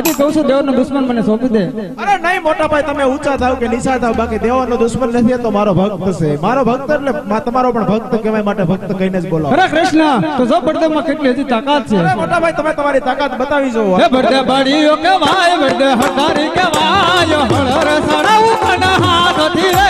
હજી કહું છું દેવનો દુશ્મન મને સોંપી દે. અરે નહીં મોટા ભાઈ, તમે ઊંચા થાવ કે નીચા થાવ, બાકી દેવનો દુશ્મન નથી તો મારો ભક્ત છે. મારો ભક્ત એટલે તમારો પણ ભક્ત કહેવાય, માટે ભક્ત કહીને જ બોલો. અરે કૃષ્ણ, તો જો બળદેવમાં કેટલી હજી તાકાત છે. અરે મોટા ભાઈ, તમે તમારી તાકાત બતાવી જો. હે બળદેવ બાડીઓ કહેવાય, બળદેવ હટારી કહેવાય, હળર સડાવું કના હાથથી રે.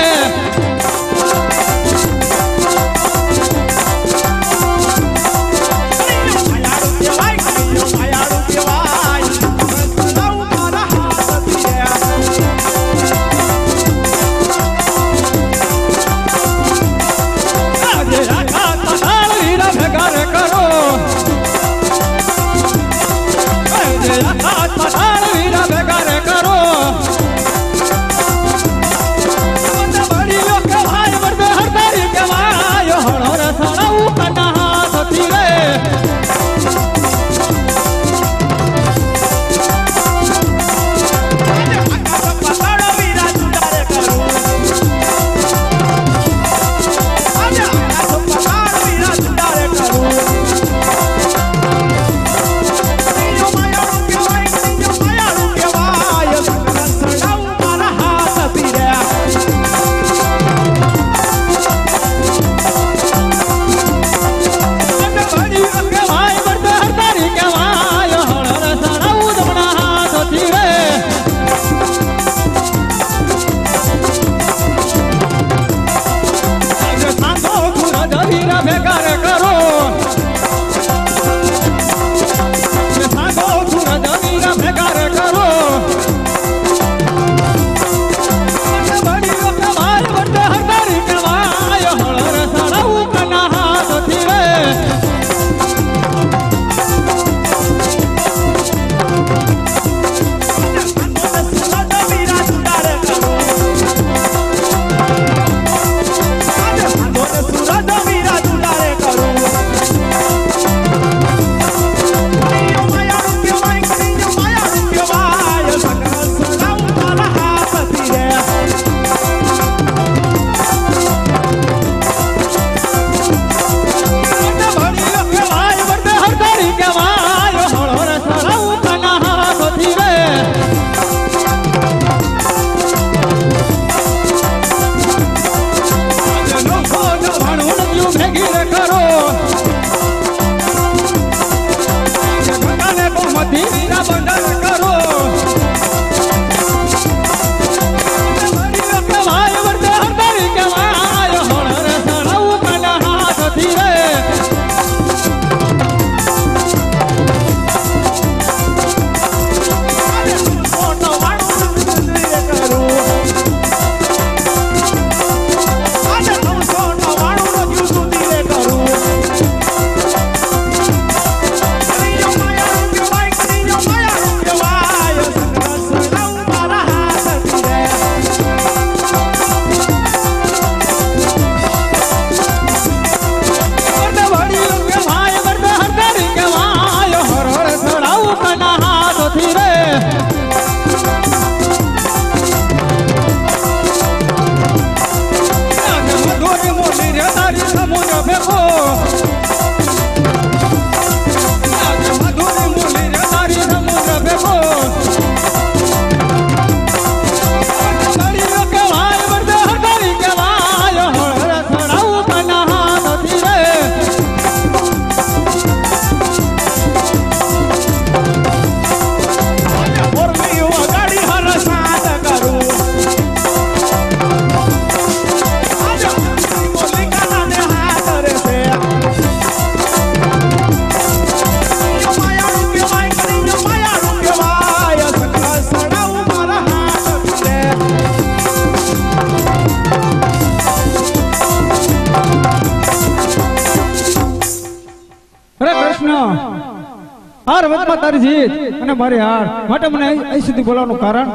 હાર વચમાં તારી જીત અને મારી હાર માટે મને અહીં સુધી બોલાવવાનું કારણ.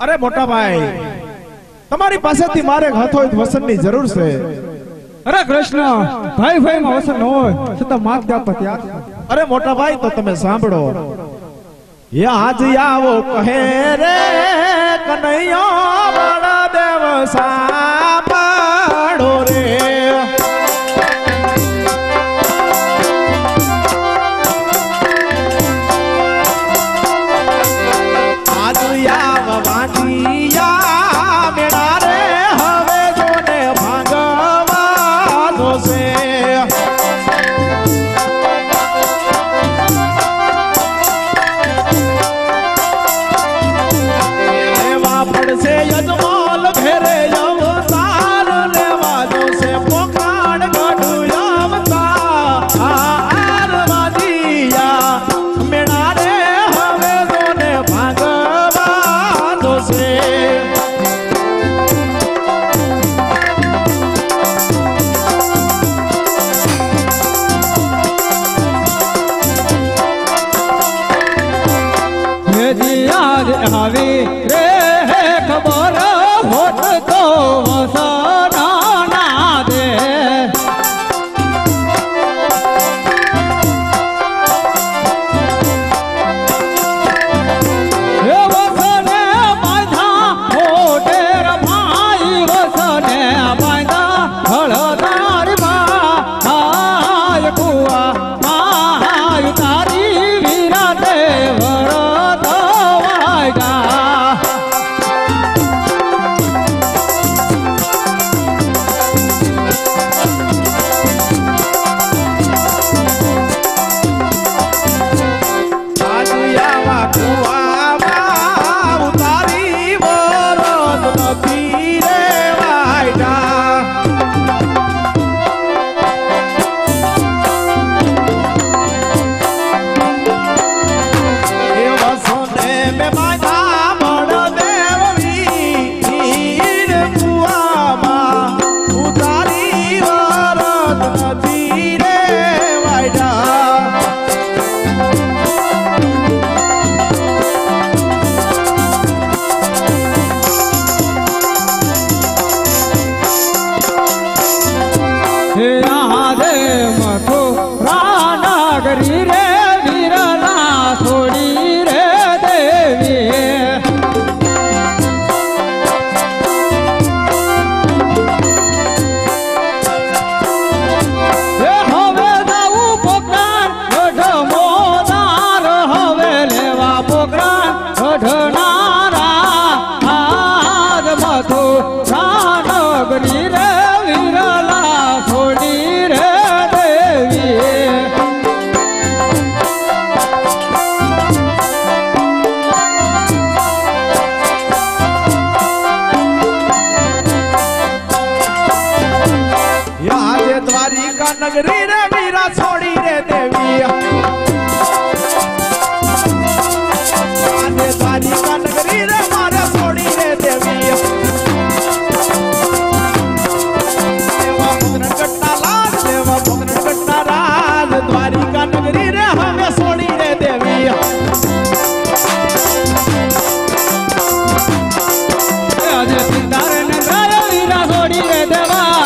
અરે મોટા ભાઈ, તમારી પાસેથી મારે હથોય વસનની જરૂર છે. અરે કૃષ્ણ, ભાઈ ભાઈ માં વસન ન હોય છતાં માત આપવા તૈયાર. અરે મોટા ભાઈ, તો તમે સાંભળો. યાદ આવો કહે રે કનૈયો બળદેવ સાંભળો રે. યજમાલ ઘેરે અવતાર લેવા જોશે પોકાણ ગઢું અવતાર વાજીયા મેળા રે હવે તોને ભાગવા જોશે આવી રે ખબર હોત તો વસના ના દે હે વસને બાંધા મોટેર ભાઈ વસને બાંધા હળદાર ભાઈ કુવા માય તારી વીરા દેવર નગરી રે વીરા છોડી રે દેવી આને દ્વારિકા નગરી રે મારે છોડી રે દેવી દેવા પુત્ર કટ્ટા લાલ દેવા પુત્ર કટ્ટા રાજ દ્વારિકા નગરી રે હવે છોડી રે દેવી આજે સિતારે ને ગાય વીરા છોડી રે દેવા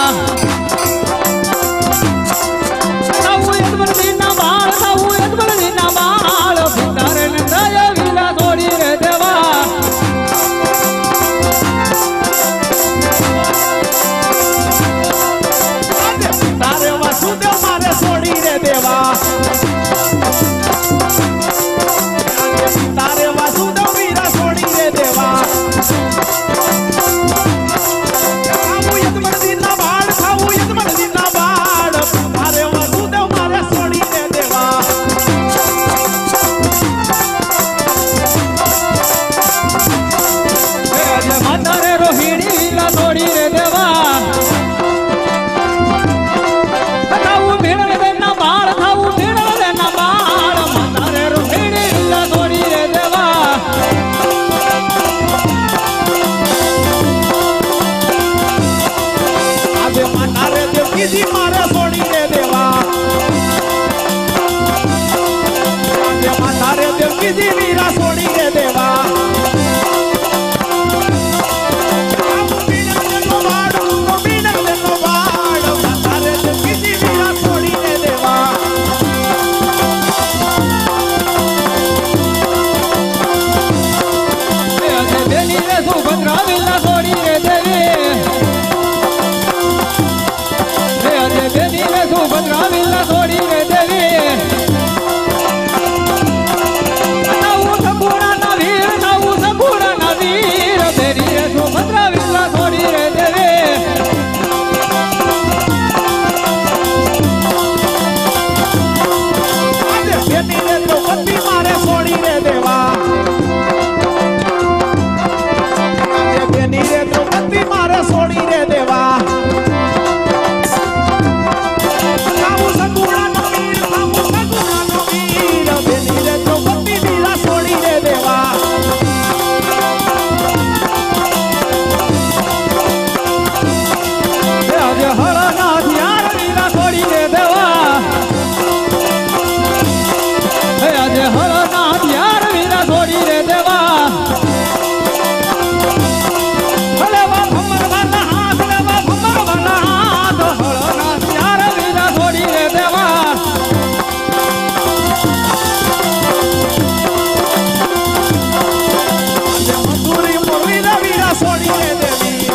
સોડી રે દેવી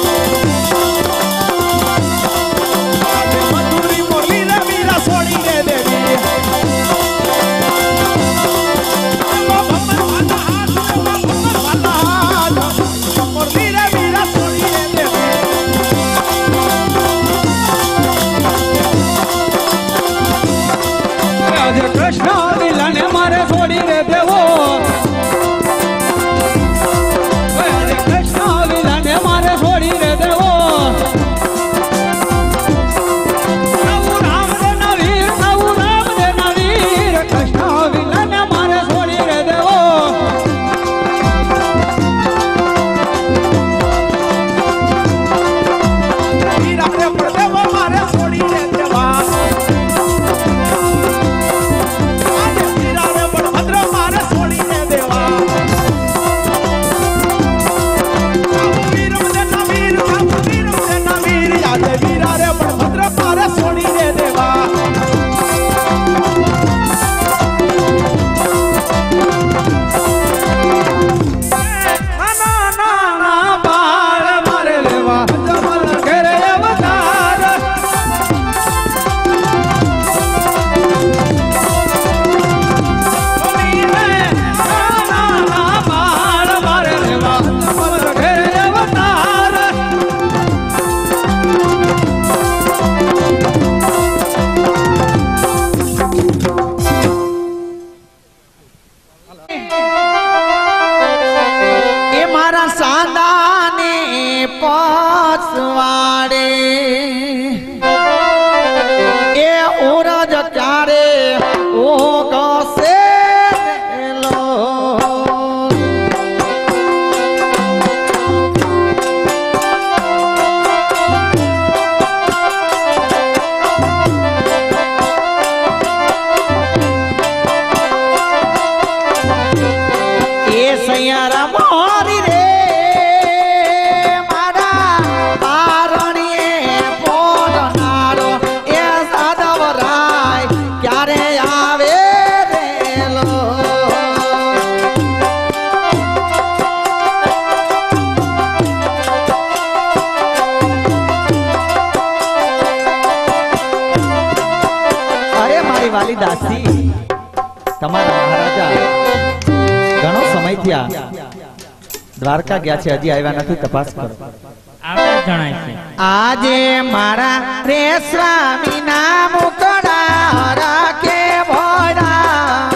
મધુરી મોરલી રે વીરા સોડી રે દેવી મોરલી રે વીરા સોડી રે દેવી આજે કૃષ્ણ લીલાને મારે છોડી રે દેવો આજે કૃષ્ણ લીલાને મારે છોડી રે દેવો નવું રામ રે નવીર કૃષ્ણ લીલાને મારે છોડી રે દેવો વીરા રે પડદેવો મારે છોડી રે દેવા વાલી દાસી તમારા મહારાજા ઘણો સમય થયા દ્વારકા ગયા છે હજી આવ્યા નથી તપાસ કરો આપણે જણાય છે આજે મારા રે સ્વામી ના મુકડા રાખે ભોળા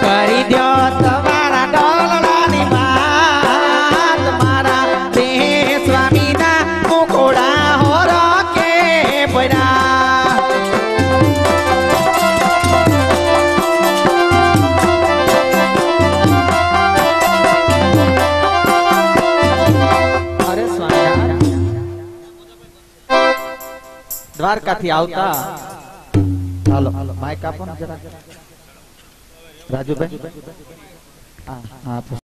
કરી દો તમારા ડોલડાની વાત મારા રે સ્વામી ના મુકડા હો રાખે ભોળા દ્વારકાથી આવતા હાલો માઈક આપો ને જરા રાજુભાઈ હા હા